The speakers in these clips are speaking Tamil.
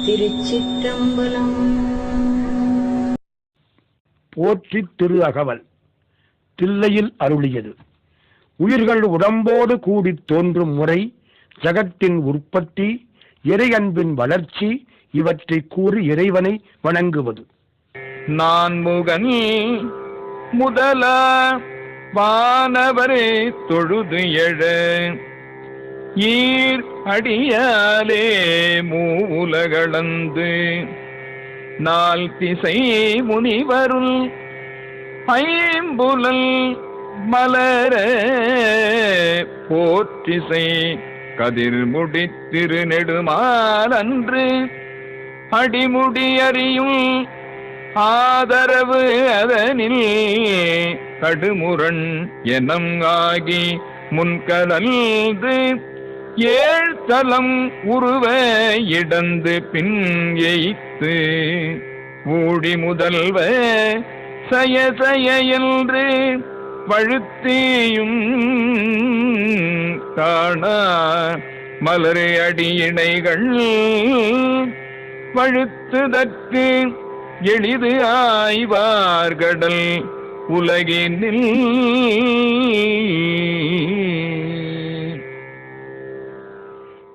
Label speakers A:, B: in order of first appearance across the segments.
A: திருச்சிற்றம்பலம்.
B: போற்றி திரு அகவல் தில்லையில் அருளியது. உயிர்கள் உடம்போடு கூடி தோன்றும் முறை, ஜகத்தின் உற்பத்தி, இறை அன்பின் வளர்ச்சி, இவற்றை கூறி இறைவனை வணங்குவது.
C: நான்முகன் முதல வானவரே தொழுது எழ, ஈர் அடியாலே மூவுலகளந்து, நால் திசை முனிவருள் ஐம்புலல் மலர, போற்றிசை கதிர்முடி திருநெடுமாலன்று அடிமுடி அறியும் ஆதரவு அதனில் கடுமுரண் எனம் ஆகி முன்கலந்து, ஏழ்தலம் உருவ இடந்து பின் எய்த்து, ஊடி முதல்வ சய சய என்று வழுத்தியும் காணா மலர் அடியினைகள் வழுத்துதற்கு எளிது ஆய்வார்கடல் உலகினில்.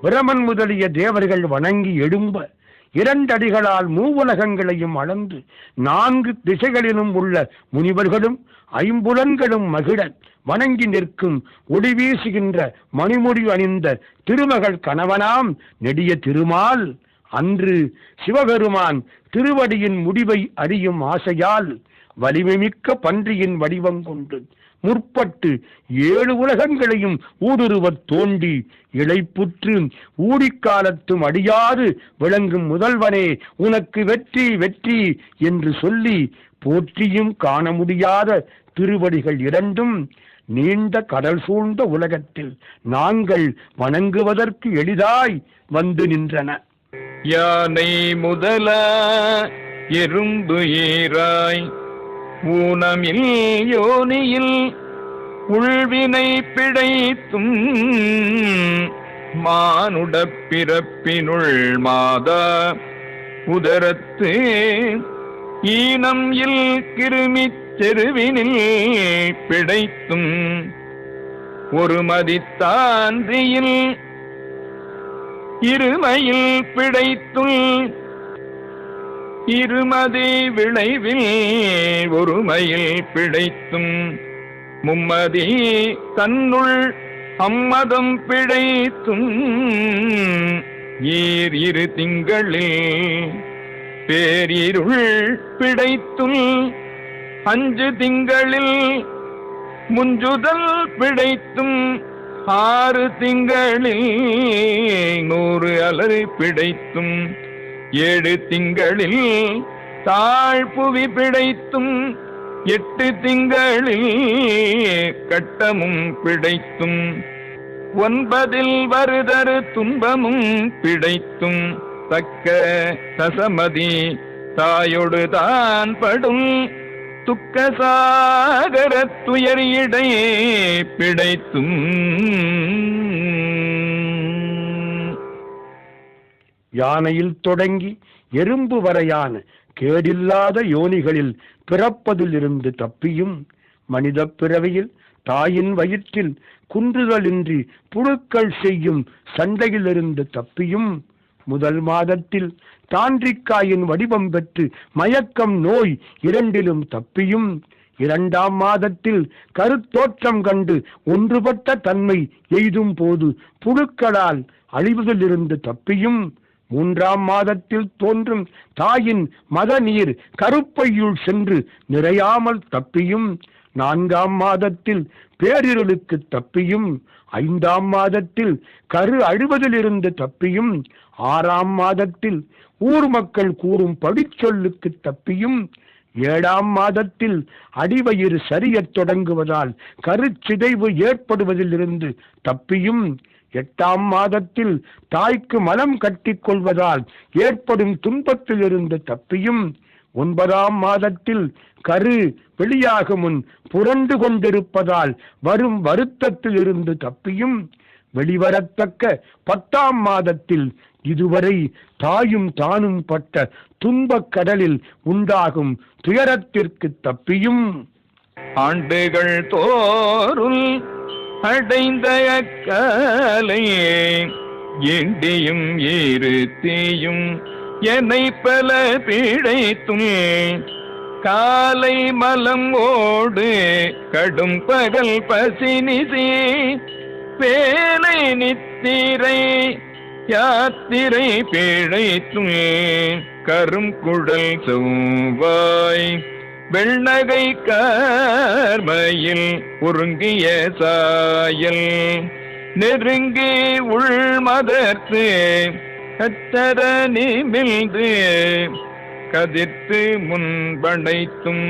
B: பிரமன் முதலிய தேவர்கள் வணங்கி எழும்ப, இரண்டடிகளால் மூவுலகங்களையும் அளந்து, நான்கு திசைகளிலும் உள்ள முனிவர்களும் ஐம்புலன்களும் மகிழ வணங்கி நிற்கும் ஒளி வீசுகின்ற மணிமுடி அணிந்த திருமகள் கணவனாம் நெடிய திருமால், அன்று சிவபெருமான் திருவடியின் முடிவை அறியும் ஆசையால் வலிமைமிக்க பன்றியின் வடிவம் கொண்டு முற்பட்டு 7 உலகங்களையும் ஊடுருவத் தோண்டி இளைப்புற்று ஊடிக்காலத்தும் அடியாது விளங்கும் முதல்வனே உனக்கு வெற்றி வெற்றி என்று சொல்லி, போற்றியும் காண முடியாத திருவடிகள் இரண்டும் நீண்ட கடல் சூழ்ந்த உலகத்தில் நாங்கள் வணங்குவதற்கு எளிதாய் வந்து நின்றன.
C: யானை முதல எறும்பு ஈராய் ஊனமில் யோனியில் உள்வினை பிழைத்தும், மானுட பிறப்பினுள் மாதா உதரத்து ஈனம் இல் கிருமி செருவினில் பிழைத்தும், ஒரு மதித்தான்றியில் இருமையில் பிழைத்துள், இருமதி விளைவில் ஒருமையில் பிழைத்தும், மும்மதி தன்னுள் அம்மதம் பிழைத்தும், இரு திங்களில் பேரிருள் பிழைத்துள், 5 திங்களில் முஞ்சுதல் பிழைத்தும், 6 திங்களில் 100 அலறு பிழைத்தும், 7 திங்களில் தாழ்புவி பிழைத்தும், 8 திங்களில் கட்டமும் பிழைத்தும், 9 வருதரு துன்பமும் பிழைத்தும், தக்க தசமதி தாயொடு தான் படும் துக்க சாகர துயர் இடை பிழைத்தும்.
B: யானையில் தொடங்கி எறும்பு வரையான கேடில்லாத யோனிகளில் பிறப்பதில் இருந்து தப்பியும், மனித பிறவியில் தாயின் வயிற்றில் குன்றுதலின்றி புழுக்கள் செய்யும் சண்டையிலிருந்து தப்பியும், முதல் மாதத்தில் தாண்டிக்காயின் வடிவம் பெற்று மயக்கம் நோய் இரண்டிலும் தப்பியும், 2ஆம் மாதத்தில் கருத்தோற்றம் கண்டு ஒன்றுபட்ட தன்மை எய்தும் போது புழுக்களால் அழிவதிலிருந்து தப்பியும், 3ஆம் மாதத்தில் தோன்றும் தாயின் மத நீர் கருப்பையுள் சென்று நிறையாமல் தப்பியும், 4ஆம் மாதத்தில் பேரிருளுக்கு தப்பியும், 5ஆம் மாதத்தில் கரு அழுவதிலிருந்து தப்பியும், 6ஆம் மாதத்தில் ஊர் மக்கள் கூறும் படிச்சொல்லுக்கு தப்பியும், 7ஆம் மாதத்தில் அடிவயிறு சரியத் தொடங்குவதால் கருச்சிதைவு ஏற்படுவதிலிருந்து தப்பியும், 8ஆம் மாதத்தில் தாய்க்கு மலம் கட்டிக் கொள்வதால் ஏற்படும் துன்பத்திலிருந்து தப்பியும், 9ஆம் மாதத்தில் கரு வெளியாக முன் புரண்டு கொண்டிருப்பதால் வரும் வருத்தத்தில் இருந்து தப்பியும் வெளிவரத்தக்க 10ஆம் மாதத்தில் இதுவரை தாயும் தானும் பட்ட துன்பக் கடலில் உண்டாகும் துயரத்திற்கு தப்பியும்
C: ஆண்டுகள் தோறும் அடைந்த அக்கலையே எண்டியும் இருத்தியும் என்னை பல பிழைத்தும் காலை மலம் ஓடு கடும் பகல் பசினிசி வேலை நித்திரை யாத்திரை பிழைத்தும் கருங்குழல் செவ்வாய் வெள்ளகை கார்மையில் உருங்கிய சாயல் நெருங்கி உள்மதர்த்து கத்தர நிமிழ்ந்து கதிர்த்து முன்படைத்தும்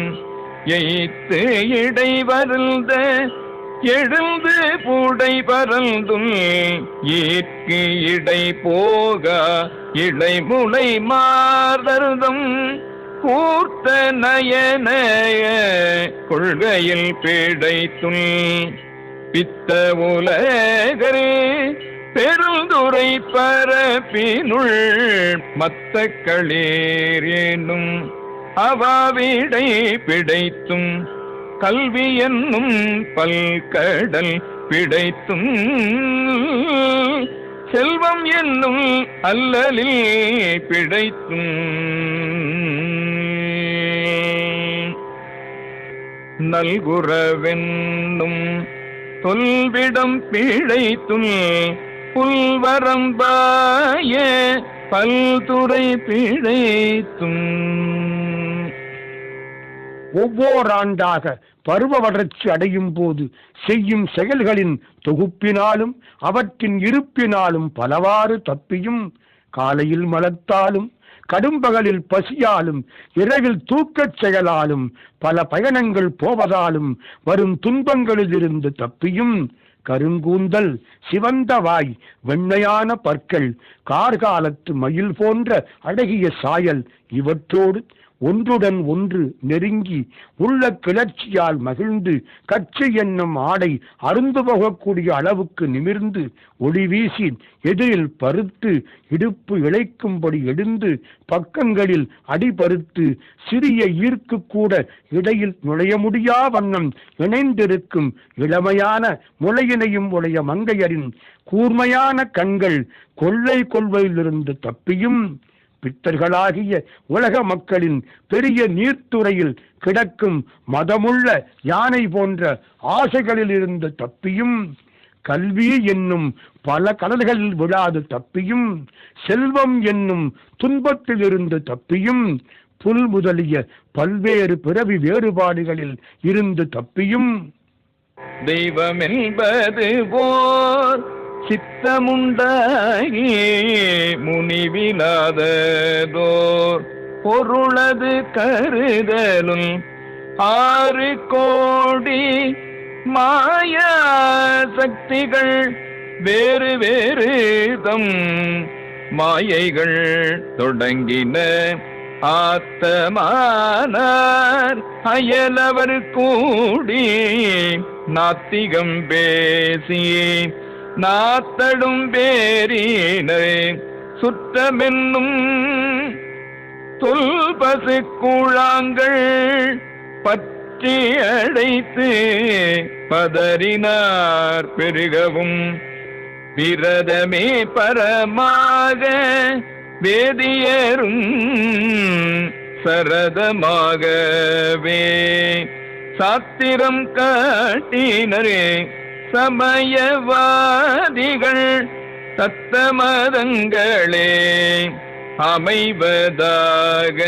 C: எய்த்து இடை வருந்த எழுந்து பூடை பரந்தும் ஈர்க்கு இடை போகா இடைமுளை மார்தருதம் கூர்த்த நயனய கொள்கையில் பிழைத்தும் பித்த உலகரே பெருந்துரை பரப்பினுள் மத்த களேர் என்னும் அவாவிடை பிழைத்தும் கல்வி என்னும் பல்கடல் பிழைத்தும் செல்வம் என்னும் அல்லலில் பிழைத்தும் நல்குறவென்னும் தொல்விடம் பிழைத்தும் புல்வரம்பாய பல்துறை பிழைத்தும்
B: ஒவ்வொராண்டாக பருவ வளர்ச்சி அடையும் போது செய்யும் செயல்களின் தொகுப்பினாலும் அவற்றின் இருப்பினாலும் பலவாறு தப்பியும் காலையில் மலத்தாலும் கடும்பகலில் பசியாலும் இரவில் தூக்கச் செயலாலும் பல பயணங்கள் போவதாலும் வரும் துன்பங்களில் இருந்து தப்பியும் கருங்கூந்தல் சிவந்த வாய் வெண்மையான பற்கள் கார்காலத்து மயில் போன்ற அழகிய சாயல் இவற்றோடு ஒன்றுடன் ஒன்று நெருங்கி உள்ள கிளர்ச்சியால் மகிழ்ந்து கச்சை என்னும் ஆடை அருந்து போகக்கூடிய அளவுக்கு நிமிர்ந்து ஒளி வீசி எதிரில் பருத்து இடுப்பு இழைக்கும்படி எழுந்து பக்கங்களில் அடிபருத்து சிறிய ஈர்க்கு கூட இடையில் நுழைய முடியா வண்ணம் இணைந்திருக்கும் இளமையான முளையினையும் உடைய மங்கையரின் கூர்மையான கண்கள் கொள்ளை கொள்வையிலிருந்து தப்பியும் பித்தர்களாகிய உலக மக்களின் பெரிய நீர்த்துறையில் கிடக்கும் மதமுள்ள யானை போன்ற ஆசைகளில் இருந்து தப்பியும் கல்வி என்னும் பல கடல்களில் விழாது தப்பியும் செல்வம் என்னும் துன்பத்தில் இருந்து தப்பியும் புல் முதலிய பல்வேறு பிறவி வேறுபாடுகளில் இருந்து தப்பியும்
C: தெய்வம் என்பது போர் சித்தமுண்டாகி முனிவிலாததோர் பொருளது கருதலும் 6 கோடி மாயா சக்திகள் வேறு வேறு தம் மாயைகள் தொடங்கின ஆத்தமானார் அயலவர் கூடி நாத்திகம் பேசி நாத்தடும் பேரினை சுற்றமென்னும் தொல்பசு கூழாங்கள் பற்றி அடைத்து பதறினார் பெருகவும் விரதமே பரமாக வேதியரும் சரதமாகவே சாத்திரம் காட்டினரே சமயவாதிகள் தத்தமதங்களே அமைவதாக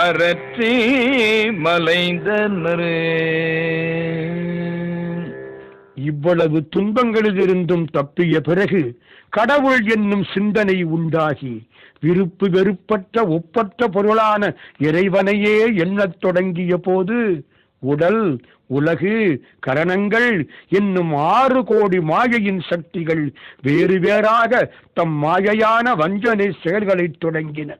C: அரற்றி மலைந்தனரே.
B: இவ்வளவு துன்பங்களில் இருந்தும் தப்பிய பிறகு கடவுள் என்னும் சிந்தனை உண்டாகி விருப்பு வெறுப்பற்ற ஒப்பற்ற பொருளான இறைவனையே எண்ணத் தொடங்கிய போது உடல் உலகு கரணங்கள் என்னும் 6 கோடி மாயையின் சக்திகள் வேறு வேறாக தம் மாயையான வஞ்சனை செயல்களை தொடங்கின.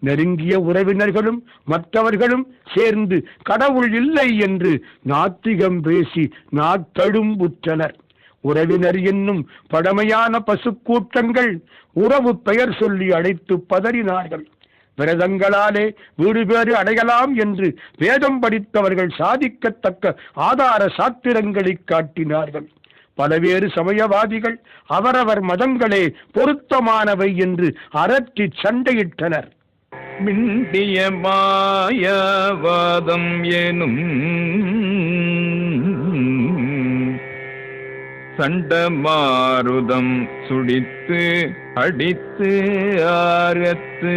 B: நெருங்கிய உறவினர்களும் மற்றவர்களும் சேர்ந்து கடவுள் இல்லை என்று நாத்திகம் பேசி நாத்தழும்புற்றனர். உறவினர் என்னும் பழமையான பசுக்கூட்டங்கள் உறவு பெயர் சொல்லி அழைத்து பதறினார்கள். விரதங்களாலே வீடு பேறு அடையலாம் என்று வேதம் படித்தவர்கள் சாதிக்கத்தக்க ஆதார சாத்திரங்களை காட்டினார்கள். பலவேறு சமயவாதிகள் அவரவர் மதங்களே பொருத்தமானவை என்று அரற்றி சண்டையிட்டனர்.
C: மிண்டிய மாயவாதம் எனும் சண்டமாருதம் சுடித்து அடித்து ஆரத்து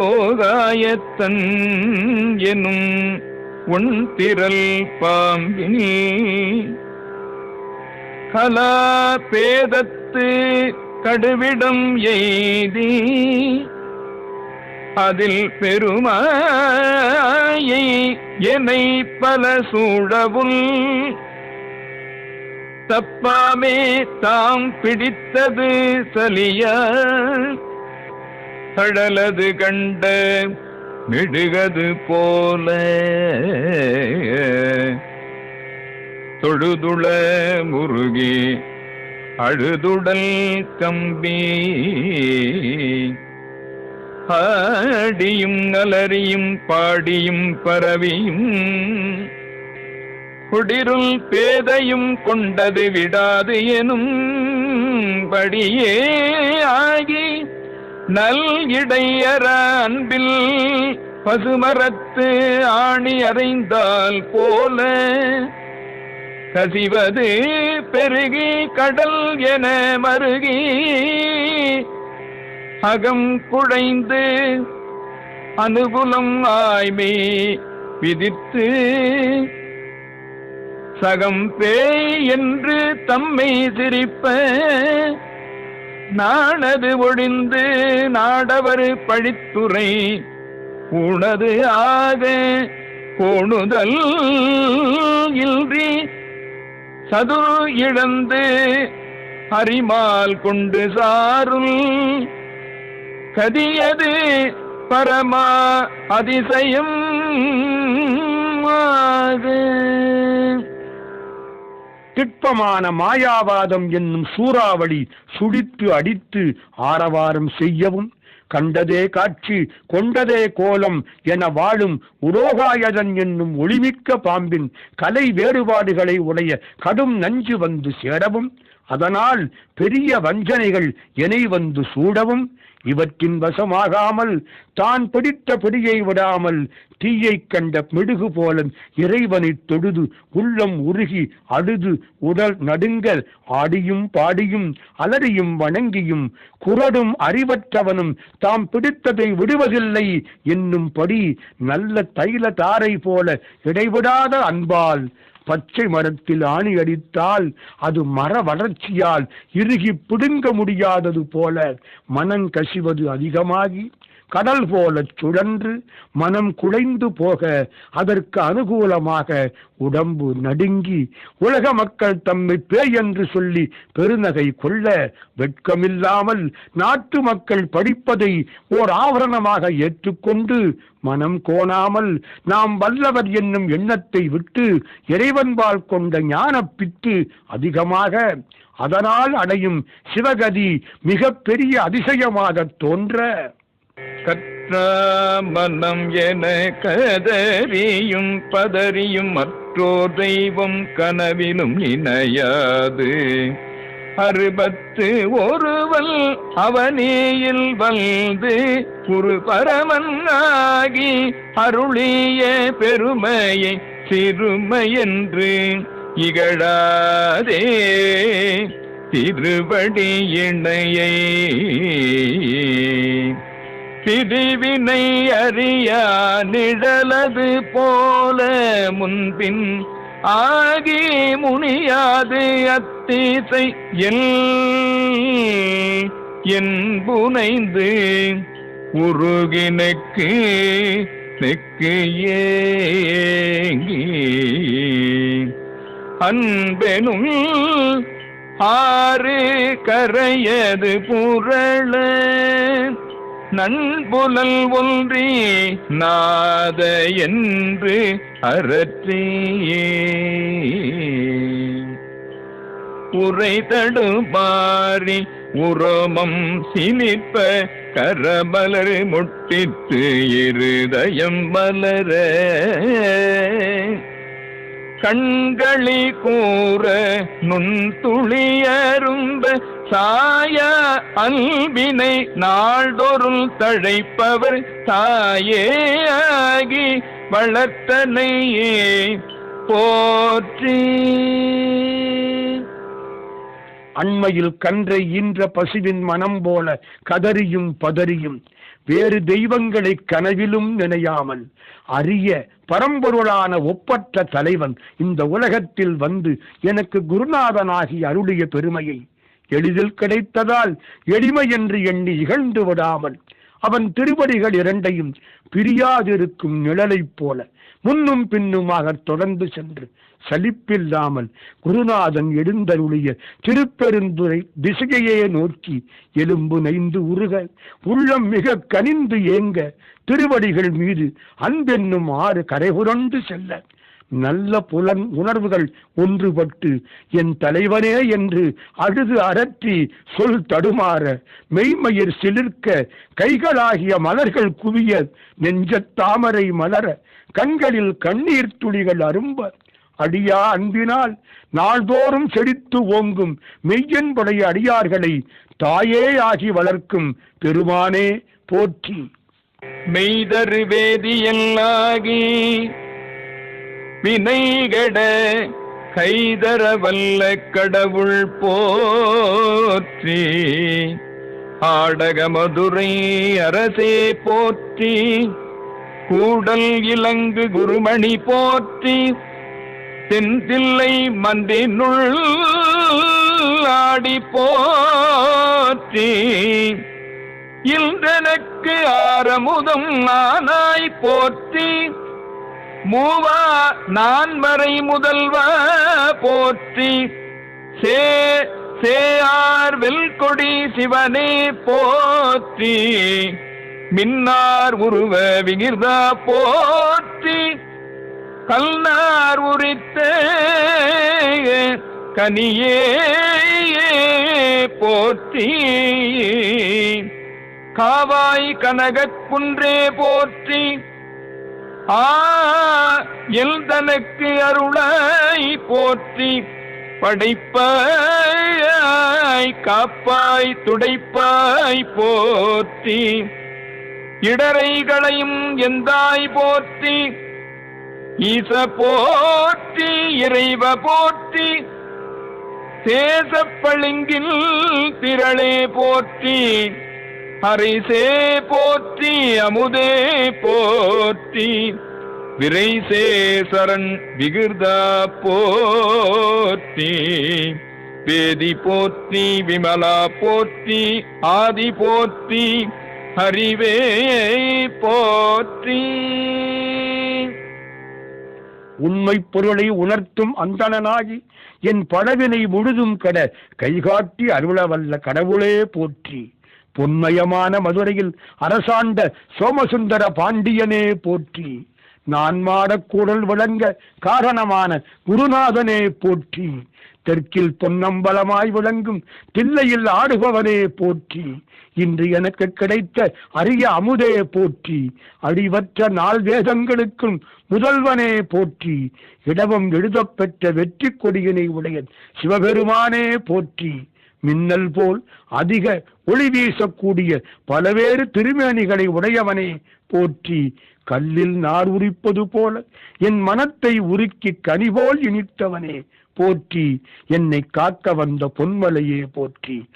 C: உலோகாயத்தன் எனும் உன் திரள் பாம்பினி கலா பேதத்து கடுவிடம் எய்தி அதில் பெருமாயை என்னை பல சூழவுள் தப்பாமே தாம் பிடித்தது சலிய கடலது கண்ட மிடுகது போல தொழுதுள முருகி அழுதுடல் கம்பி ஆடியும் அலறியும் பாடியும் பரவியும் குடிருள் பேதையும் கொண்டது விடாது எனும் படியே ஆகி நல் இடையற அன்பில் பசுமரத்து ஆணி அறைந்தால் போல கசிவது பெருகி கடல் என மருகி அகம் குழைந்து அனுகுலம் ஆய்மை விதித்து சகம் பேய் என்று தம்மை சிரிப்ப நாணது ஒழிந்து நாடவர் பழித்துறை உணது ஆக கோணுதல் இன்றி சதுர் இழந்து அரிமால் கொண்டு சாருள் கதியது பரமா அதிசயம்
B: திட்பமான மாயாவாதம் என்னும் சூறாவளி சுடித்து அடித்து ஆரவாரம் செய்யவும் கண்டதே காட்சி கொண்டதே கோலம் என வாழும் உலோகாயதன் என்னும் ஒளிமிக்க பாம்பின் கலை வேறுபாடுகளை உடைய கடும் நஞ்சு வந்து சேரவும் அதனால் பெரிய வஞ்சனைகள் எனை வந்து சூடவும் இவற்றின் வசமாகாமல் தான் பிடித்த பிடியை விடாமல் தீயை கண்ட மெழுகு போல இறைவனை தொழுது உள்ளம் உருகி அழுது உடல் நடுங்க ஆடியும் பாடியும் அலறியும் வணங்கியும் குரடும் அறிவற்றவனும் தாம் பிடித்ததை விடுவதில்லை என்னும்படி நல்ல தைல தாரை போல இடைவிடாத அன்பால் பச்சை மரத்தில் ஆணி அடித்தால் அது மர வளர்ச்சியால் இறுகி பிடுங்க முடியாதது போல மனம் கசிவது அதிகமாகி கடல் போல சுழன்று மனம் குழைந்து போக அதற்கு அனுகூலமாக உடம்பு நடுங்கி உலக மக்கள் தம்மை பேய் என்று சொல்லி பெருநகை கொள்ள வெட்கமில்லாமல் நாட்டு மக்கள் படிப்பதை ஓர் ஆவரணமாக ஏற்றுக்கொண்டு மனம் கோணாமல் நாம் வல்லவர் என்னும் எண்ணத்தை விட்டு இறைவன்பால் கொண்ட ஞானப்பித்து அதிகமாக அதனால் அடையும் சிவகதி மிக பெரிய அதிசயமாக தோன்ற
C: கற்ற மனம் என கதறியும் பதறியும் மற்றோர் தெய்வம் கனவிலும் இணையாது அறுபத்து ஒருவல் அவனியில் வந்து ஒரு பரமன் ஆகி அருளிய பெருமையை சிறுமையென்று இகழாதே திருவடி இணையை பிரிவினை அறியா நிழலது போல முன்பின் ஆகி முனியாது அத்தீசை என் புனைந்து உருகினுக்கு நெக்கு ஏங்கி அன்பெனும் ஆறு கரையது புரள நண்புலல் ஒன்றி நாத என்று அரற்றியே உரை தடுமாறி உரோமம் சிலிப்ப கரமலர் முட்டித்து இருதயம் மலர கண்களி கூற நுண்துளியரும்ப சாய அல்பினை நாள்தோறும் தழைப்பவர் தாயே ஆகி வளர்த்தனையே போற்றி.
B: அண்மையில் கன்றை ஈன்ற பசுவின் மனம் போல கதறியும் பதறியும் வேறு தெய்வங்களை கனவிலும் நினையாமல் அரிய பரம்பொருளான ஒப்பற்ற தலைவன் இந்த உலகத்தில் வந்து எனக்கு குருநாதனாகி அருளிய பெருமையை எளிதில் கிடைத்ததால் எளிமை என்று எண்ணி இகழ்ந்து விடாமல் அவன் திருவடிகள் இரண்டையும் பிரியாதிருக்கும் நிழலைப் போல முன்னும் பின்னுமாக தொடர்ந்து சென்று சலிப்பில்லாமல் குருநாதன் எழுந்தருளிய திருப்பெருந்துறை திசையையே நோக்கி எலும்பு நைந்து உருக உள்ளம் மிக கனிந்து ஏங்க திருவடிகள் மீது அன்பென்னும் ஆறு கரைபுரண்டு செல்ல நல்ல புலன் உணர்வுகள் ஒன்றுபட்டு என் தலைவனே என்று அழுது அரற்றி சொல் தடுமாற மெய்மயிர் சிலிர்க்க கைகளாகிய மலர்கள் குவிய நெஞ்சத் தாமரை மலர கண்களில் கண்ணீர் துளிகள் அரும்ப அடியா அன்பினால் நாள்தோறும் செழித்து ஓங்கும் மெய்யன்புடைய அடியார்களை தாயே ஆகி வளர்க்கும் பெருமானே போற்றி.
C: மெய்தரு வேதியல்லாகி வினைகட கைதர வல்ல கடவுள் போற்றி. ஆடக மதுரை அரசே போற்றி. கூடல் இலங்கு குருமணி போற்றி. தென்தில்லை மந்தினுள் ஆடி போற்றி. இன்றனக்கு ஆரமுதம் நானாய் போற்றி. மூவா நான்மறை முதல்வா போற்றி. சேயார் வெல்கொடி சிவனே போற்றி. மின்னார் உருவ விகிர்தா போற்றி. கல்நார் உரித்த கனியே போற்றி. காவாய் கனகக் குன்றே போற்றி. எல்தனக்கு அருளாய் போற்றி. படைப்பாய் காப்பாய் துடைப்பாய் போற்றி. இடரைகளையும் எந்தாய் போற்றி. ஈச போற்றி. இறைவ போற்றி. தேசப்பளிங்கில் திரளே போற்றி. ஹரிசே போற்றி. அமுதே போற்றி. விரைசே சரண் விகிர்தா போற்றி. வேதி போற்றி. விமலா போற்றி. ஆதி போற்றி. ஹரிவே போற்றி.
B: உண்மை பொருளை உணர்த்தும் அந்தணனாகி என் படவினை முழுதும் கட கைகாட்டி அருளவல்ல கடவுளே போற்றி. பொன்மயமான மதுரையில் அரசாண்ட சோமசுந்தர பாண்டியனே போற்றி. நான் மாடக்கூடல் விளங்க காரணமான குருநாதனே போற்றி. தெற்கில் பொன்னம்பலமாய் விளங்கும் தில்லையில் ஆடுபவனே போற்றி. இன்று எனக்கு கிடைத்த அரிய அமுதே போற்றி. அடிவற்ற நாள் வேதங்களுக்கும் முதல்வனே போற்றி. இடவம் எழுதப் பெற்ற வெற்றி கொடியினை உடைய சிவபெருமானே போற்றி. மின்னல் போல் அதிக ஒளி வீசக்கூடிய பலவேறு திருமேனிகளை உடையவனே போற்றி. கல்லில் நார் உரிப்பது போல என் மனத்தை உருக்கி கனிபோல் இனித்தவனே போற்றி. என்னை காக்க வந்த பொன்மலையே போற்றி.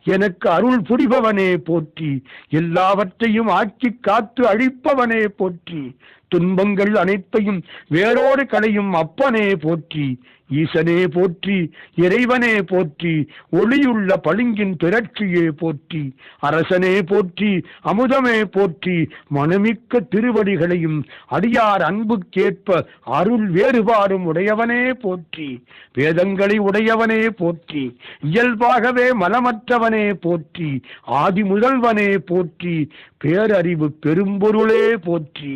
B: எனக்கு அருள் புரிபவனே போற்றி. எல்லாவற்றையும் ஆக்கி காத்து அழிப்பவனே போற்றி. துன்பங்கள் அனைத்தையும் வேரோடு களையும் அப்பனே போற்றி. ஈசனே போற்றி. இறைவனே போற்றி. ஒளியுள்ள பளிங்கின் திரட்சியே போற்றி. அரசனே போற்றி. அமுதமே போற்றி. மனமிக்க திருவடிகளையும் அடியார் அன்புக்கேற்ப அருள் வேறுபாடும் உடையவனே போற்றி. போற்றி. வேதங்களை உடையவனே போற்றி. இயல்பாகவே மலமற்றவனே போற்றி. ஆதி முதல்வனே போற்றி. பேரறிவு பெரும்பொருளே போற்றி.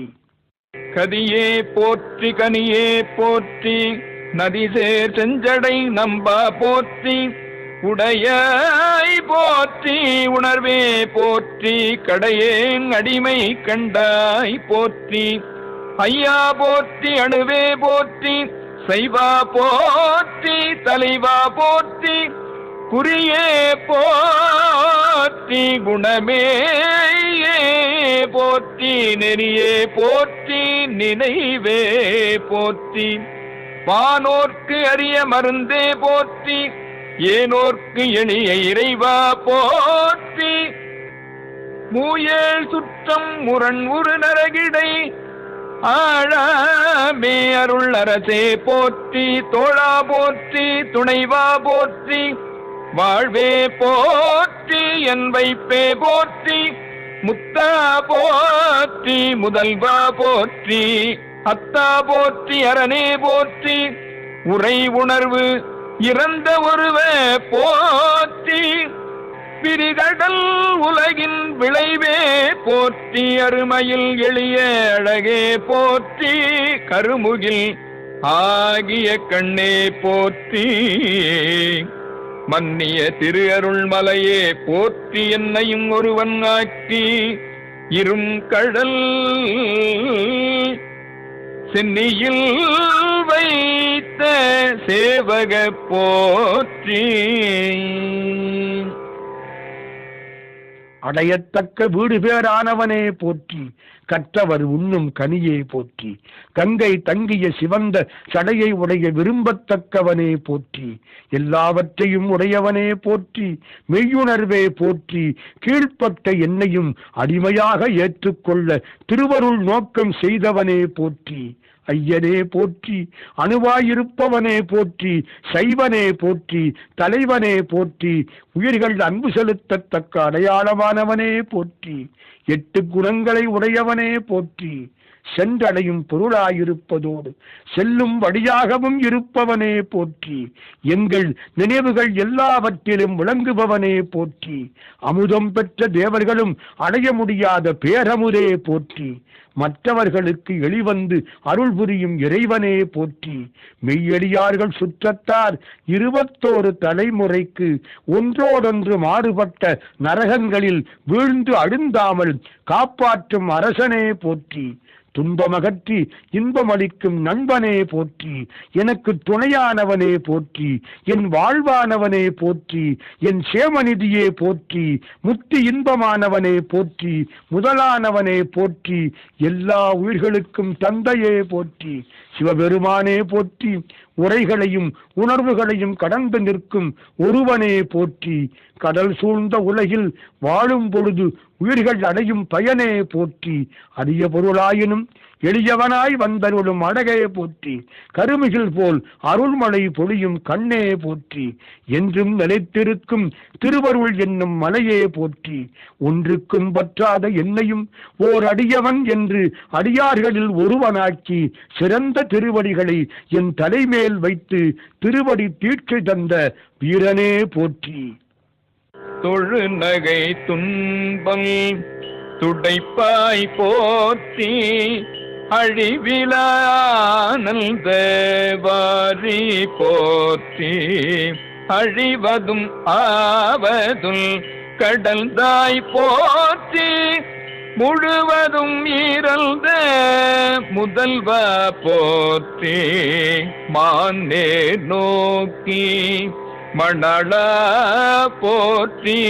C: கதியே போற்றி கனியே போற்றி. நதிசேர் செஞ்சடை நம்பா போற்றி. உடையாய் போற்றி உணர்வே போற்றி. கடையேன் அடிமை கண்டாய் போற்றி. ஐயா போற்றி அணுவே போற்றி. சைவா போற்றி தலைவா போற்றி. குறியே போற்றி குணமே போற்றி. நெறியே போற்றி நினைவே போற்றி. வானோர்க்கு அரிய மருந்தே போற்றி. ஏனோர்க்கு எளிய இறைவா போற்றி. மூயேழ் சுற்றம் முரண் உரு நரகிடை ஆழாமே அருள் அரசே போற்றி. தோழா போற்றி துணைவா போற்றி. வாழ்வே போற்றி என் வைப்பே போற்றி. முத்தா போற்றி முதல்வா போற்றி. அத்தா போற்றி அரணே போற்றி. உரை உணர்வு இறந்த ஒருவ போற்றி. பிரிகடல் உலகின் விளைவே போற்றி. அருமையில் எளிய அழகே போற்றி. கருமுகில் ஆகிய கண்ணே போற்றி. மன்னிய திரு அருள் மலையே போற்றி. என்னையும் ஒருவன் ஆக்கி இரும் கடல் சென்னியில் வைத்த சேவக போற்றி.
B: அடையத்தக்க வீடு பேரானவனே போற்றி. கற்றவர் உண்ணும் கனியே போற்றி. கங்கை தங்கிய சிவந்த சடையை உடைய விரும்பத்தக்கவனே போற்றி. எல்லாவற்றையும் உடையவனே போற்றி. மெய்யுணர்வே போற்றி. கீழ்ப்பட்ட என்னையும் அடிமையாக ஏற்றுக்கொள்ள திருவருள் நோக்கம் செய்தவனே போற்றி. ஐயனே போற்றி. அணுவாயிருப்பவனே போற்றி. சைவனே போற்றி. தலைவனே போற்றி. உயிர்கள் அன்பு செலுத்தத்தக்க அடையாளமானவனே போற்றி. 8 குணங்களை உடையவனே போற்றி. சென்றடையும் பொருளாயிருப்பதோடு செல்லும் வழியாகவும் இருப்பவனே போற்றி. எங்கள் நினைவுகள் எல்லாவற்றிலும் விளங்குபவனே போற்றி. அமுதம் பெற்ற தேவர்களும் அடைய முடியாத பேரமுதே போற்றி. மற்றவர்களுக்கு எளிவந்து அருள் புரியும் இறைவனே போற்றி. மெய்யடியார்கள் சுற்றத்தார் 21 தலைமுறைக்கு ஒன்றோடொன்று மாறுபட்ட நரகங்களில் வீழ்ந்து அழுந்தாமல் காப்பாற்றும் அரசனே போற்றி. துன்பமகற்றி இன்பமளிக்கும் நண்பனே போற்றி. எனக்கு துணையானவனே போற்றி. என் வாழ்வானவனே போற்றி. என் சேமநிதியே போற்றி. முத்தி இன்பமானவனே போற்றி. முதலானவனே போற்றி. எல்லா உயிர்களுக்கும் தந்தையே போற்றி. சிவபெருமானே போற்றி. உரைகளையும் உணர்வுகளையும் கடந்து நிற்கும் ஒருவனே போற்றி. கடல் சூழ்ந்த உலகில் வாழும் பொழுது உயிர்கள் அடையும் பயனே போற்றி. அரிய பொருளாயினும் எளியவனாய் வந்தருளும் அழகே போற்றி. கருமிகில் போல் அருள்மழை பொழியும் கண்ணே போற்றி. என்றும் நிலைத்திருக்கும் திருவருள் என்னும் மலையே போற்றி. ஒன்றுக்கும் பற்றாத என்னையும் ஓர் அடியவன் என்று அடியார்களில் ஒருவனாக்கி சிறந்த திருவடிகளை என் தலைமேல் வைத்து திருவடி தீட்சை தந்த வீரனே போற்றி.
C: தொழு நகை துன்பம் துடைப்பாய் போற்றி. அழிவிலானந்த வாரி போற்றி. அழிவதும் ஆவதும் கடல்தாய் போற்றி. முழுவதும் ஈரல்த முதல்வா போற்றி. மானே நோக்கி மணளா போற்றி.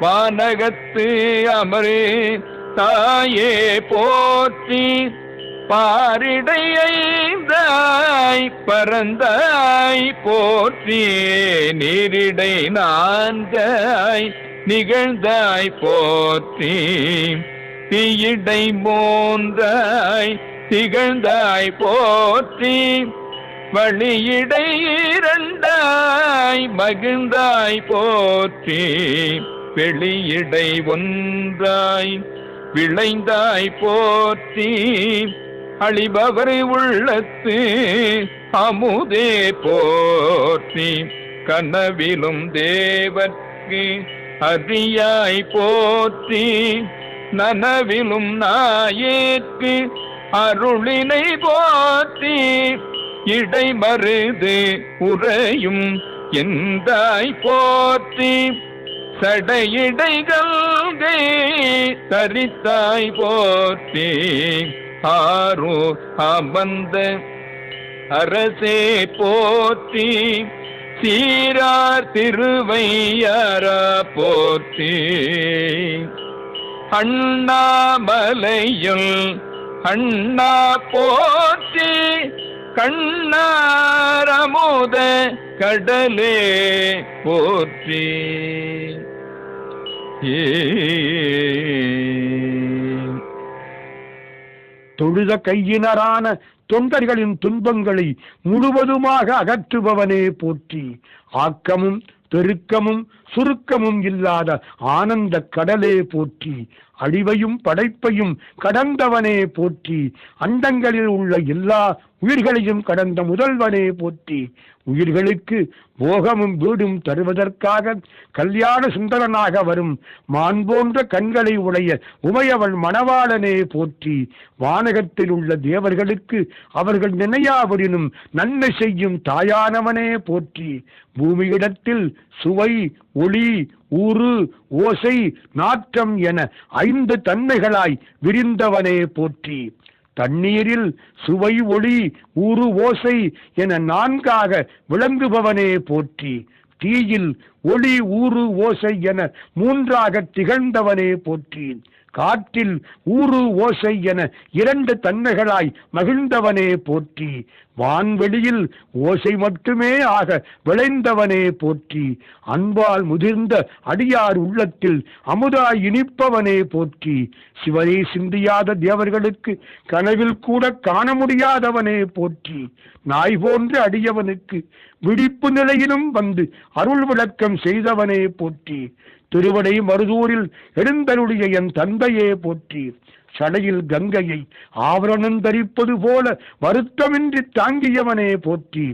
C: வானகத்து அமரே தாயே போற்றி. பாரிடையைந்தாய் பரந்தாய் போற்றி. நீரிடை நான்காய் நிகழ்ந்தாய் போற்றி. தீயிடை மூன்றாய் திகழ்ந்தாய் போற்றி. வழியிடை 2ஆய் மகிழ்ந்தாய் போற்றி. வெளியிடை 1ஆய் விளைந்தாய் போற்றி. அழிபவர் உள்ளத்து அமுதே போற்றி. கனவிலும் தேவர்க்கு அறியாய் போற்றி. நனவிலும் நாயேற்கு அருளினை போற்றி. இடைமருது உறையும் எந்தாய் போற்றி. சடையிடைகள் தரித்தாய் போற்றி. ஆரோ அமர்ந்த அரசே போற்றி. சீரார் திருவையாரா போற்றி. அண்ணாமலையுள் அண்ணா போற்றி. கண்ணாரமுத கடலே போற்றி.
B: தொழுத கையினரான தொண்டர்களின் துன்பங்களை முழுவதுமாக அகற்றுபவனே போற்றி. ஆக்கமும் பெருக்கமும் சுருக்கமும் இல்லாத ஆனந்த கடலே போற்றி. அழிவையும் படைப்பையும் கடந்தவனே போற்றி. அண்டங்களில் உள்ள எல்லா உயிர்களையும் கடந்த முதல்வனே போற்றி. உயிர்களுக்கு போகமும் வீடும் தருவதற்காக கல்யாண சுந்தரனாக வரும் மான் போன்ற கண்களை உடைய உமையவள் மணவாளனே போற்றி. வானகத்தில் உள்ள தேவர்களுக்கு அவர்கள் நினையாவரினும் நன்மை செய்யும் தாயானவனே போற்றி. பூமியிடத்தில் சுவை, ஒளி, ஊறு, ஓசை, நாற்றம் என 5 தன்மைகளாய் விரிந்தவனே போற்றி. தண்ணீரில் சுவை, ஒளி, ஊறு, ஓசை என 4ஆக விளங்குபவனே போற்றி. தீயில் ஒளி, ஊறு, ஓசை என 3ஆக திகழ்ந்தவனே போற்றி. காற்றில் ஊறு, ஓசை என 2 தன்மைகளாய் மகிழ்ந்தவனே போற்றி. வான்வெளியில் ஓசை மட்டுமே ஆக விளைந்தவனே போற்றி. அன்பால் முதிர்ந்த அடியார் உள்ளத்தில் அமுதாய் இனிப்பவனே போற்றி. சிவனை சிந்தியாத தேவர்களுக்கு கனவில் கூட காண முடியாதவனே போற்றி. நாய் போன்ற அடியவனுக்கு விழிப்பு நிலையிலும் வந்து அருள் விளக்கம் செய்தவனே போற்றி. திருவடை மருதூரில் எழுந்தருடைய என் தந்தையே போற்றி. சடையில் கங்கையை ஆவரணம் தரிப்பது போல வருத்தமின்றி தாங்கியவனே போற்றி.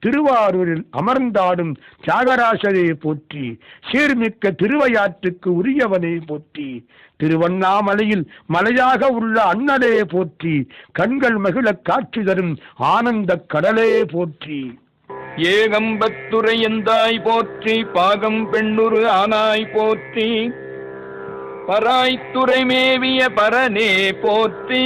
B: திருவாரூரில் அமர்ந்தாடும் தியாகராசரே போற்றி. சீர்மிக்க திருவையாற்றுக்கு உரியவனே போற்றி. திருவண்ணாமலையில் மலையாக உள்ள அண்ணலே போற்றி. கண்கள் மகிழ காட்சி தரும் ஆனந்த கடலே போற்றி.
C: ஏகம்பத்துரை எந்தாய் போற்றி. பாகம் பெண்ணுரு ஆனாய் போற்றி. பராய்த்துறை மேவிய பரனே போற்றி.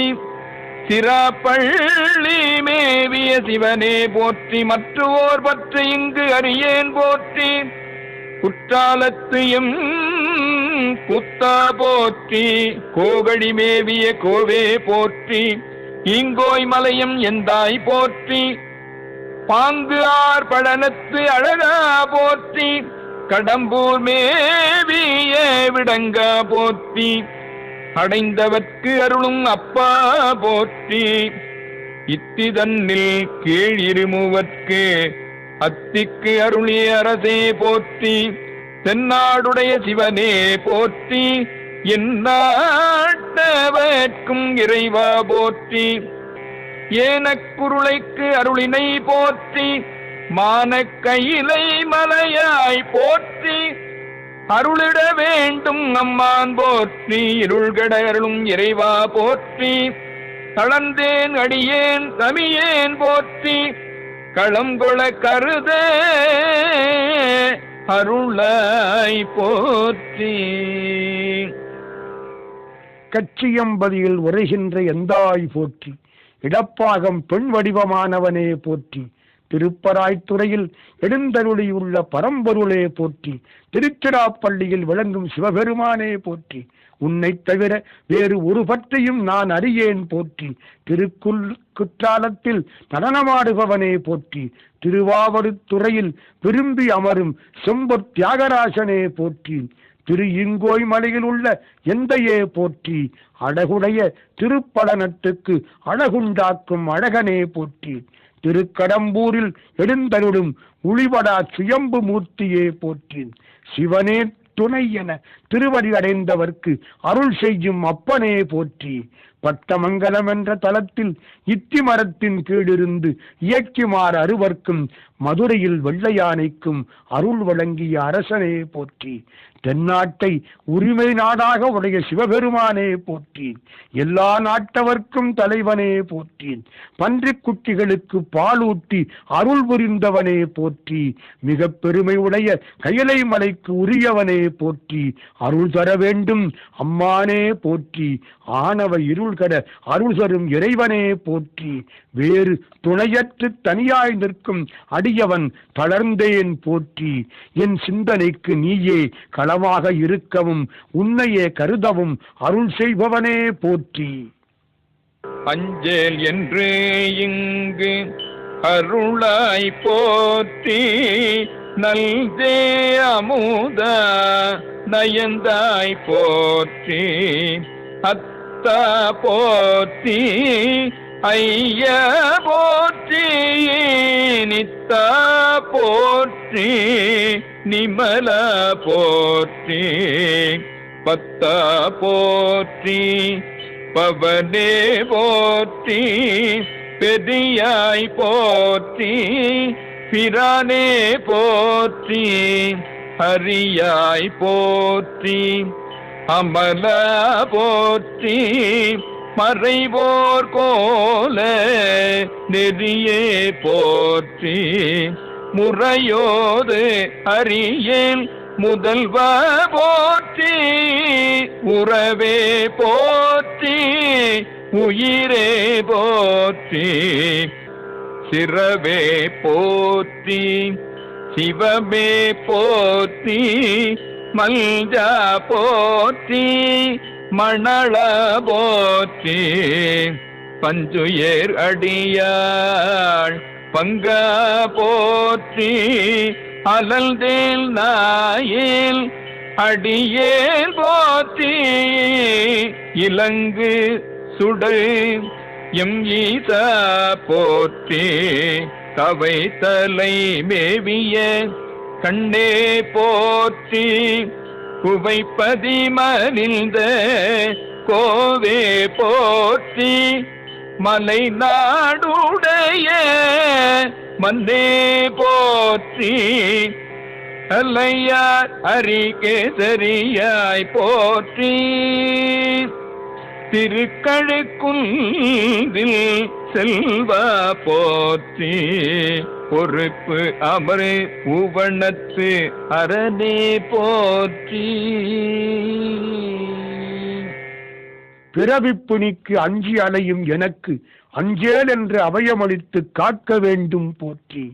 C: சிராப்பள்ளி மேவிய சிவனே போற்றி. மற்றோர் பற்றி இங்கு அறியேன் போற்றி. குற்றாலத்தையும் குத்தா போற்றி. கோகழி மேவிய கோவே போற்றி. ஈங்கோய் மலையும் எந்தாய் போற்றி. பாங்கு ஆர் பழனத்து அழகா போற்றி. கடம்பூர் மேவிய விடங்கா போற்றி. அடைந்தவர்க்கு அருளும் அப்பா போற்றி. இத்திதன்னில் கீழ் இருமுவர்க்கு அத்திக்கு அருளிய அரசே போற்றி. தென்னாடுடைய சிவனே போற்றி. எந்நாட்டவர்க்கும் இறைவா போற்றி. ஏனக்குருளைக்கு அருளினை போற்றி. மானக்கையிலை மலையாய் போற்றி. அருளிட வேண்டும் அம்மான் போற்றி. இருள்கட அருளும் இறைவா போற்றி. தளர்ந்தேன் அடியேன் தமியேன் போற்றி. களங்கொள கருத அருளாய் போற்றி.
B: கச்சியம்பதியில் உரைகின்ற எந்தாய் போற்றி. இடப்பாகம் பெண் வடிவமானவனே போற்றி. திருப்பராய்த்துறையில் எழுந்தருளியுள்ள பரம்பொருளே போற்றி. திருச்சிராப்பள்ளியில் விளங்கும் சிவபெருமானே போற்றி. உன்னை தவிர வேறு ஒரு பற்றியும் நான் அறியேன் போற்றி. குற்றாலத்தில் நடனமாடுபவனே போற்றி. திருவாவடுதுறையில் விரும்பி அமரும் செம்பொற் தியாகராசனே போற்றி. திரு இங்கோய் மலையில் உள்ள எந்தையே போற்றி. அழகுடைய திருப்பழனத்துக்கு அழகுண்டாக்கும் அழகனே போற்றி. திருக்கடம்பூரில் எழுந்தருளும் உளிபடா சுயம்பு மூர்த்தியே போற்றி. சிவனே துணை என திருவடி அடைந்தவர்க்கு அருள் செய்யும் அப்பனே போற்றி. பட்டமங்கலம் என்ற தலத்தில் இத்தி மரத்தின் கீழிருந்து இயக்கிமாறு அருவர்க்கும் மதுரையில் வெள்ளையானைக்கும் அருள் வழங்கிய அரசனே போற்றி. தென்னாட்டை உரிமை நாடாக உடைய சிவபெருமானே போற்றி. எல்லா நாட்டவர்க்கும் தலைவனே போற்றி. பன்றிக் குட்டிகளுக்கு பாலூட்டி அருள் புரிந்தவனே போற்றி. மிக பெருமை உடைய கயலை மலைக்கு உரியவனே போற்றி. அருள் தர வேண்டும் அம்மானே போற்றி. ஆணவ இருள்கட அருள் தரும் இறைவனே போற்றி. வேறு துணையற்று தனியாய் நிற்கும் அடியவன் தளர்ந்தேன் போற்றி. என் சிந்தனைக்கு நீயே களமாக இருக்கவும் உன்னையே கருதவும் அருள் செய்பவனே போற்றி.
C: அஞ்சேல் என்று இங்கு அருளாய் போற்றி. நல்தே அமுத நயந்தாய் போற்றி. அத்தா போற்றி. ஐய போற்றி. நித்தா போற்றி. நிமல போற்றி. பத்தா போற்றி. பவனே போற்றி. பெரியாய் போற்றி. பிரானே போற்றி. ஹரியாய் போற்றி. அமல போற்றி. மறைவோர் கோல நெறியே போற்றி. முறையோது அறியேன் முதல்வ போற்றி. உறவே போற்றி. உயிரே போற்றி. சிறவே போற்றி. சிவமே போற்றி. மல்ஜா போற்றி. மணள போற்றி. பஞ்சுயர் அடியாள் பங்க போற்றி. அலல்தேல் நாயில் அடியேல் போற்றி. இலங்கு சுடர் எம் ஈசா போற்றி. கவை தலை மேவிய கண்ணே போற்றி. குவைப்பதி மலிந்த கோவே போற்றி. மலை நாடுடைய மன்னே போற்றி. அல்லையார் அரிகேசரியாய் போற்றி. திருக்கழுக்குன்றில் செல்வா போற்றி. பொறுப்பு அமரு பூவண்ணத்து அரணே போற்றி.
B: பிறவிப்புனிக்கு அஞ்சி அலையும் எனக்கு அஞ்சேல் என்று அபயமளித்து காக்க வேண்டும் போற்றி.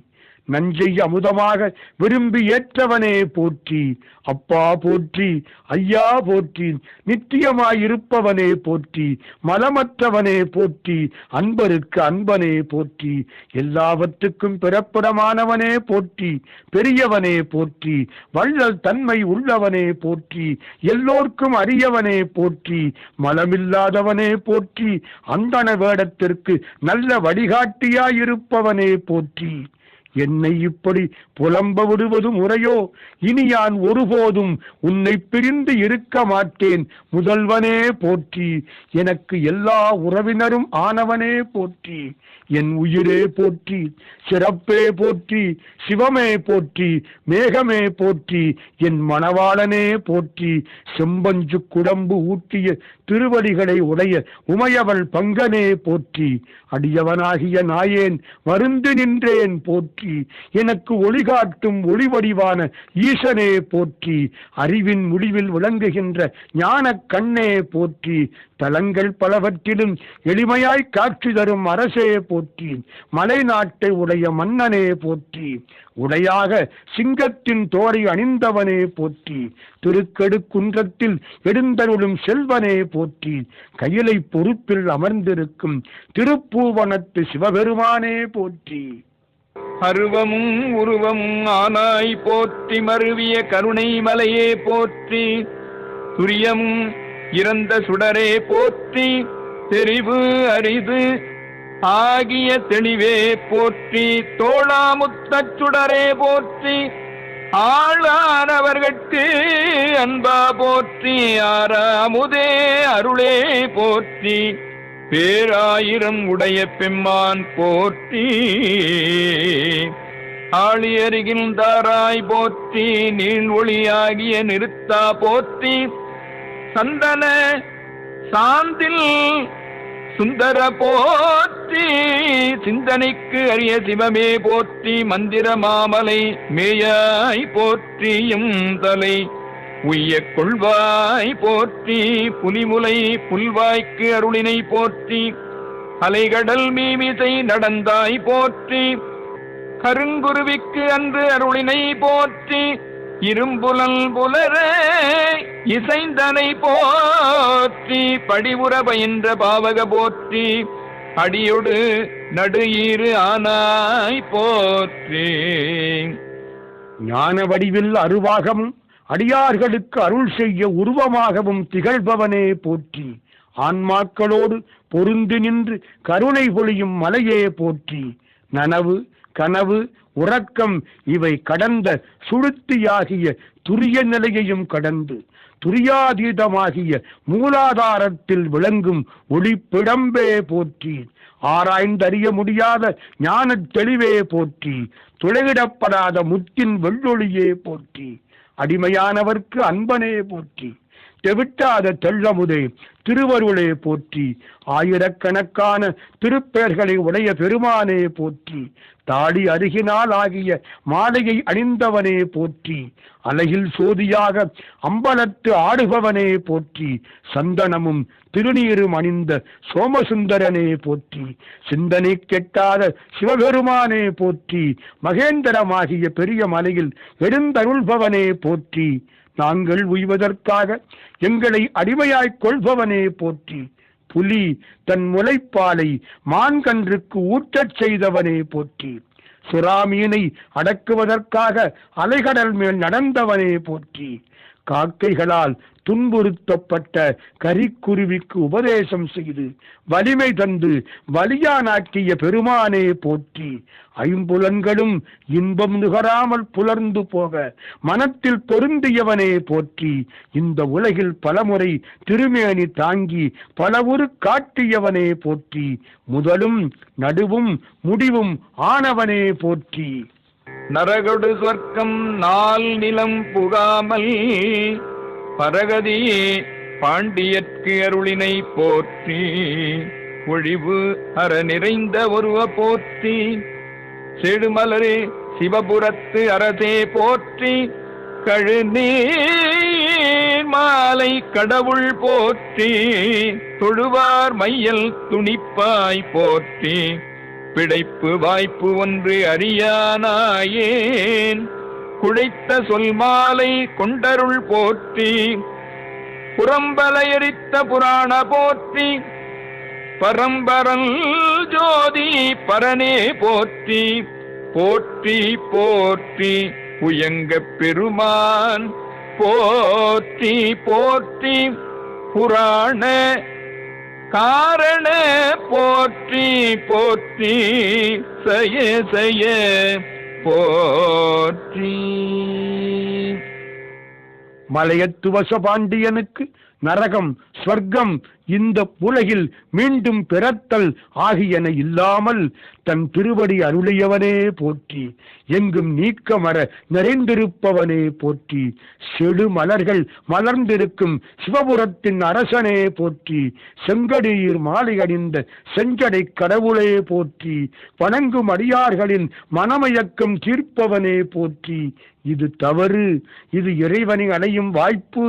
B: நஞ்சை அமுதமாக விரும்பி ஏற்றவனே போற்றி. அப்பா போற்றி. ஐயா போற்றி. நித்தியமாயிருப்பவனே போற்றி. மலமற்றவனே போற்றி. அன்பருக்கு அன்பனே போற்றி. எல்லாவற்றுக்கும் பிறப்பிடமானவனே போற்றி. பெரியவனே போற்றி. வள்ளல் தன்மை உள்ளவனே போற்றி. எல்லோர்க்கும் அரியவனே போற்றி. மலமில்லாதவனே போற்றி. அந்தண வேடத்திற்கு நல்ல வழிகாட்டியாயிருப்பவனே போற்றி. என்னை இப்படி புலம்ப விடுவது முறையோ? இனி யான் ஒருபோதும் உன்னை பிரிந்து இருக்க மாட்டேன். முதல்வனே போற்றி. எனக்கு எல்லா உறவினரும் ஆனவனே போற்றி. என் உயிரே போற்றி. சிறப்பே போற்றி. சிவமே போற்றி. மேகமே போற்றி. என் மணவாளனே போற்றி. செம்பஞ்சு குடம்பு ஊட்டிய திருவடிகளை உடைய உமையவள் பங்கனே போற்றி. அடியவனாகிய நாயேன் வருந்து நின்றேன் போற்றி. எனக்கு ஒளிகாட்டும் ஒளிவடிவான ஈசனே போற்றி. அறிவின் முடிவில் விளங்குகின்ற ஞான கண்ணே போற்றி. தலங்கள் பலவற்றிலும் எளிமையாய் காட்சி தரும் அரசே போற்றி. மலை நாட்டை உடைய மன்னனே போற்றி. உடையாக சிங்கத்தின் தோரை அணிந்தவனே போற்றி. திருக்கெடுக்குன்றத்தில் எழுந்தருளும் செல்வனே போற்றி. கையிலை பொறுப்பில் அமர்ந்திருக்கும் திருப்பூவனத்து சிவபெருமானே போற்றி.
C: அருவமும் உருவமும் ஆனாய் போற்றி. மருவிய கருணை மலையே போற்றி. துரியமும் இறந்த சுடரே போற்றி. தெரிவு அரிது ஆகிய தெளிவே போற்றி. தோளாமுத்தச் சுடரே போற்றி. ஆளானவர்கட்கு அன்பா போற்றி ஆறாமுதே அருளே போற்றி பேராயிரம் உடைய பெம்மான் போற்றி ஆளியருகின்றாராய் போற்றி நீள் ஒளியாகிய நிறுத்தா போற்றி சந்தன சாந்தில் சுந்தர போற்றி சிந்தனைக்கு அரிய சிவமே போற்றி மந்திர மாமலை மேயாய் போற்றியும் தலை உய்ய கொள்வாய் போற்றி புலிமுலை புல்வாய்க்கு அருளினை போற்றி அலைகடல் மீமிசை நடந்தாய் போற்றி கருங்குருவிக்கு அன்று அருளினை போற்றி இரும்புலல் புலர இசைந்தனை போற்றி படிவுற பயின்ற பாவக போற்றி அடியொடு நடுஈறு ஆனாய் போற்றி
B: ஞான வடிவில் அருவாகவும் அடியார்களுக்கு அருள் செய்ய உருவமாகவும் திகழ்பவனே போற்றி ஆன்மாக்களோடு பொருந்து நின்று கருணை பொழியும் மலையே போற்றி நனவு கனவு உறக்கம் இவை கடந்த சுழுத்தியாகிய துரிய நிலையையும் கடந்து துரியாதீதமாகிய மூலாதாரத்தில் விளங்கும் ஒளிப்பிடம்பே போற்றி ஆராய்ந்தறிய முடியாத ஞான தெளிவே போற்றி துளையிடப்படாத முத்தின் வெள்ளொளியே போற்றி அடிமையானவர்க்கு அன்பனே போற்றி தெவிட்டாத தெள்ளமுதே திருவருளே போற்றி ஆயிரக்கணக்கான திருப்பெயர்களை உடைய பெருமானே போற்றி தாடி அருகினால் ஆகிய மாலையை அணிந்தவனே போற்றி அலையில் சோதியாக அம்பலத்து ஆடுபவனே போற்றி சந்தனமும் திருநீரும் அணிந்த சோமசுந்தரனே போற்றி சிந்தனை கெட்டாத சிவபெருமானே போற்றி மகேந்திரமாகிய பெரிய மலையில் எழுந்தருள்பவனே போற்றி நாங்கள் உய்வதற்காக எங்களை அடிமையாய்க் கொள்பவனே போற்றி புலி தன் முளைப்பாலை மான்கன்றுக்கு ஊட்டச் செய்தவனே போற்றி சுறாமீனை அடக்குவதற்காக அலைகடல் மேல் நடந்தவனே போற்றி காக்கைகளால் துன்புறுத்தப்பட்ட கரிக்குருவிக்கு உபதேசம் செய்து வலிமை தந்து வலியானாக்கிய பெருமானே போற்றி ஐம்புலன்களும் இன்பம் நுகராமல் புலர்ந்து போக மனத்தில் பொருந்தியவனே போற்றி இந்த உலகில் பலமுறை திருமேனி தாங்கி பலவுரு காட்டியவனே போற்றி முதலும் நடுவும் முடிவும் ஆனவனே போற்றி
C: நரகொடு சொர்க்கம் நாள் நிலம் புகாமல் பரகதி பாண்டியற்கு அருளினை போற்றி ஒழிவு அற நிறைந்த ஒருவ போற்றி செடுமலரே சிவபுரத்து அரசே போற்றி கழுநீர் மாலை கடவுள் போற்றி தொழுவார் மையல் துணிப்பாய் போற்றி பிழைப்பு வாய்ப்பு ஒன்று அறியானாயேன் குழைத்த சொல் மாலை கொண்டருள் போற்றி புறம்பலையரித்த புராண போற்றி பரம்பரல் ஜோதி பரனே போற்றி போற்றி போற்றி உயங்க பெருமான் போற்றி போற்றி புராண காரண போற்றி போற்றி சய சய போற்றி.
B: மலையத்துவச பாண்டியனுக்கு நரகம் ஸ்வர்க்கம் இந்த உலகில் மீண்டும் பிறத்தல் ஆகியன இல்லாமல் தன் திருவடி அருளியவனே போற்றி எங்கும் நீக்கமர நிறைந்திருப்பவனே போற்றி செடு மலர்கள் மலர்ந்திருக்கும் சிவபுரத்தின் அரசனே போற்றி செங்கடீர் மாலை அணிந்த செஞ்சடை கடவுளே போற்றி வணங்கும் அடியார்களின் மனமயக்கம் தீர்ப்பவனே போற்றி இது தவறு இது இறைவனை அடையும் வாய்ப்பு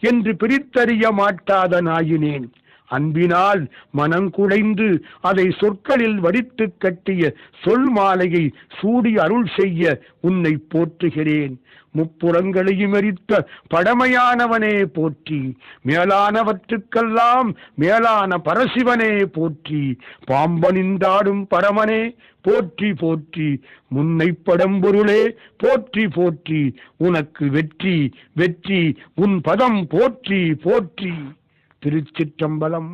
B: என்று பிரித்தறிய மாட்டாத நாயினேன் அன்பினால் மனங்குடைந்து அதை சொற்களில் வடித்து கட்டிய சொல் மாலையை சூடி அருள் செய்ய உன்னை போற்றுகிறேன். முப்புறங்களையும் எரித்த பழமையானவனே போற்றி மேலானவற்றுக்கெல்லாம் மேலான பரசிவனே போற்றி பாம்பனிந்தாடும் பரமனே போற்றி போற்றி முன்னை படம்பொருளே போற்றி போற்றி உனக்கு வெற்றி வெற்றி உன் பதம் போற்றி போற்றி. திருச்சிற்றம்பலம்.